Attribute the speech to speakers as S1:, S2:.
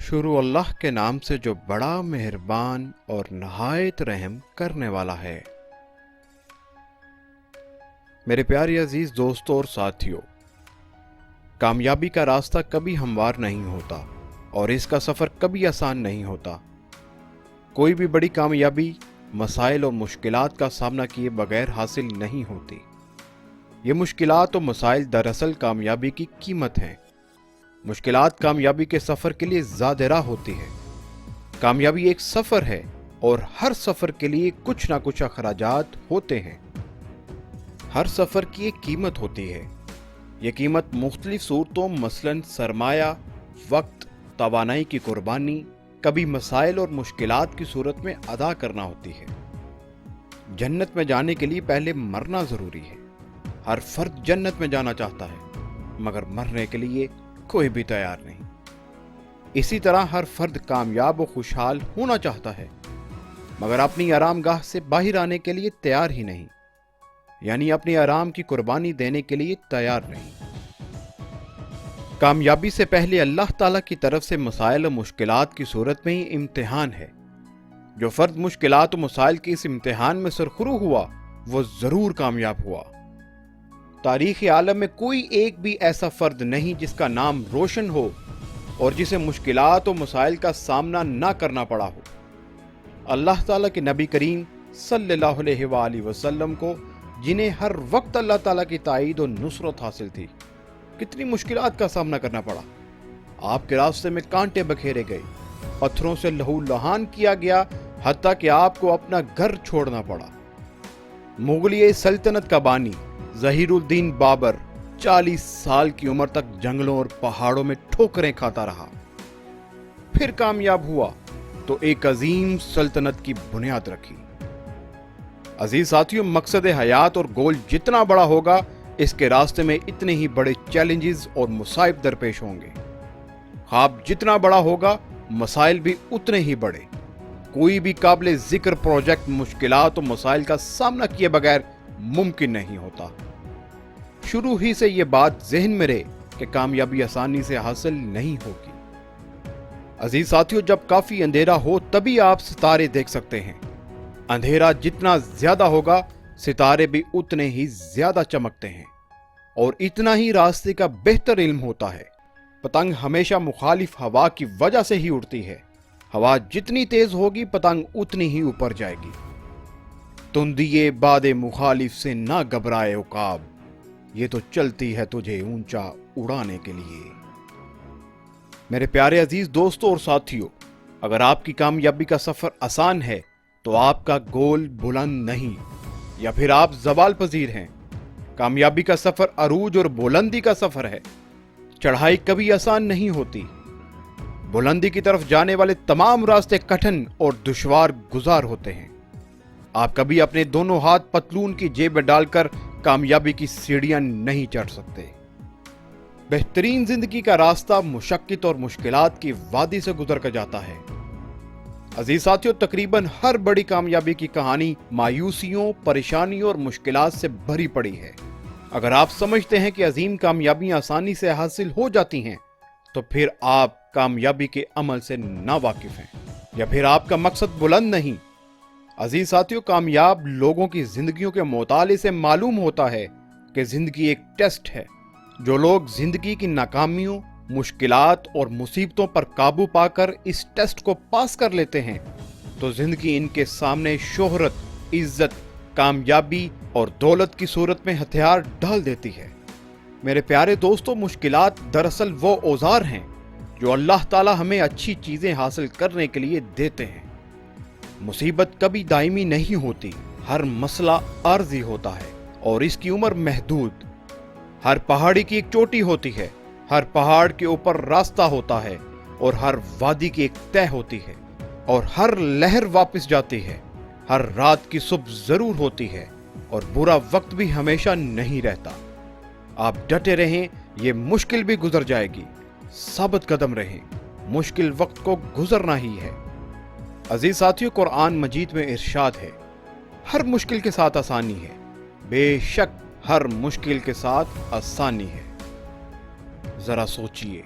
S1: शुरू अल्लाह के नाम से जो बड़ा मेहरबान और नहायत रहम करने वाला है। मेरे प्यारे अजीज दोस्तों और साथियों, कामयाबी का रास्ता कभी हमवार नहीं होता और इसका सफ़र कभी आसान नहीं होता। कोई भी बड़ी कामयाबी मसाइल और मुश्किलात का सामना किए बगैर हासिल नहीं होती। ये मुश्किलात और मसाइल दरअसल कामयाबी की कीमत हैं। मुश्किलात कामयाबी के सफ़र के लिए ज़ादिरा होती है। कामयाबी एक सफ़र है और हर सफ़र के लिए कुछ ना कुछ अखराजात होते हैं। हर सफ़र की एक कीमत होती है। ये कीमत मुख्तलिफ सूरतों मसलन सरमाया, वक्त, तवानाई की कुर्बानी, कभी मसाइल और मुश्किलात की सूरत में अदा करना होती है। जन्नत में जाने के लिए पहले मरना ज़रूरी है। हर फर्द जन्नत में जाना चाहता है मगर मरने के लिए कोई भी तैयार नहीं। इसी तरह हर फर्द कामयाब और खुशहाल होना चाहता है मगर अपनी आरामगाह से बाहर आने के लिए तैयार ही नहीं, यानी अपनी आराम की कुर्बानी देने के लिए तैयार नहीं। कामयाबी से पहले अल्लाह ताला की तरफ से मसाइल और मुश्किलात की सूरत में ही इम्तिहान है। जो फर्द मुश्किलात और मसाइल के इस इम्तिहान में सरखुरू हुआ वो जरूर कामयाब हुआ। तारीख़ आलम में कोई एक भी ऐसा फर्द नहीं जिसका नाम रोशन हो और जिसे मुश्किलात और मसाइल का सामना ना करना पड़ा हो। अल्लाह ताला के नबी करीम सल्लल्लाहु अलैहि वसल्लम को, जिन्हें हर वक्त अल्लाह ताला की ताईद और नुसरत हासिल थी, कितनी मुश्किलात का सामना करना पड़ा। आपके रास्ते में कांटे बखेरे गए, पत्थरों से लहू लहान किया गया, हत्ता कि आपको अपना घर छोड़ना पड़ा। मुगलिया सल्तनत का बानी ज़हीरुद्दीन बाबर 40 साल की उम्र तक जंगलों और पहाड़ों में ठोकरें खाता रहा। फिर कामयाब हुआ तो एक अजीम सल्तनत की बुनियाद रखी। अजीज साथियों, मकसद हयात और गोल जितना बड़ा होगा, इसके रास्ते में इतने ही बड़े चैलेंजेस और मुसाइब दरपेश होंगे। ख्वाब जितना बड़ा होगा, मसाइल भी उतने ही बड़े। कोई भी काबिल जिक्र प्रोजेक्ट मुश्किलात और मसाइल का सामना किए बगैर मुमकिन नहीं होता। शुरू ही से यह बात ज़हन में रहे कि कामयाबी आसानी से हासिल नहीं होगी। अजीज साथियों, जब काफी अंधेरा हो तभी आप सितारे देख सकते हैं। अंधेरा जितना ज्यादा होगा, सितारे भी उतने ही ज्यादा चमकते हैं और इतना ही रास्ते का बेहतर इल्म होता है। पतंग हमेशा मुखालिफ हवा की वजह से ही उड़ती है। हवा जितनी तेज होगी, पतंग उतनी ही ऊपर जाएगी। तुंदिए बादे मुखालिफ से ना घबराए उकाब, ये तो चलती है तुझे ऊंचा उड़ाने के लिए। मेरे प्यारे अजीज दोस्तों और साथियों, अगर आपकी कामयाबी का सफर आसान है तो आपका गोल बुलंद नहीं, या फिर आप ज़वाल पजीर हैं। कामयाबी का सफर अरूज और बुलंदी का सफर है। चढ़ाई कभी आसान नहीं होती। बुलंदी की तरफ जाने वाले तमाम रास्ते कठिन और दुश्वार गुजार होते हैं। आप कभी अपने दोनों हाथ पतलून की जेब में डालकर कामयाबी की सीढ़ियां नहीं चढ़ सकते। बेहतरीन जिंदगी का रास्ता मुशक्कित और मुश्किलात की वादी से गुजर कर जाता है। अजीज साथियों, तकरीबन हर बड़ी कामयाबी की कहानी मायूसियों, परेशानियों और मुश्किलात से भरी पड़ी है। अगर आप समझते हैं कि अजीम कामयाबियां आसानी से हासिल हो जाती हैं, तो फिर आप कामयाबी के अमल से नावाकिफ हैं, या फिर आपका मकसद बुलंद नहीं। अजीज साथियों, कामयाब लोगों की जिंदगियों के मुताले से मालूम होता है कि जिंदगी एक टेस्ट है। जो लोग जिंदगी की नाकामियों, मुश्किलात और मुसीबतों पर काबू पाकर इस टेस्ट को पास कर लेते हैं, तो जिंदगी इनके सामने शोहरत, इज्जत, कामयाबी और दौलत की सूरत में हथियार डाल देती है। मेरे प्यारे दोस्तों, मुश्किलात दरअसल वो औजार हैं जो अल्लाह ताला हमें अच्छी चीजें हासिल करने के लिए देते हैं। मुसीबत कभी दायमी नहीं होती। हर मसला आर्जी होता है और इसकी उम्र महदूद। हर पहाड़ी की एक चोटी होती है, हर पहाड़ के ऊपर रास्ता होता है और हर वादी की एक तय होती है और हर लहर वापस जाती है। हर रात की सुबह जरूर होती है और बुरा वक्त भी हमेशा नहीं रहता। आप डटे रहें, ये मुश्किल भी गुजर जाएगी। साबित कदम रहें, मुश्किल वक्त को गुजरना ही है। अजीज साथियों, कुरान मजीद में इरशाद है, हर मुश्किल के साथ आसानी है। बेशक हर मुश्किल के साथ आसानी है। जरा सोचिए।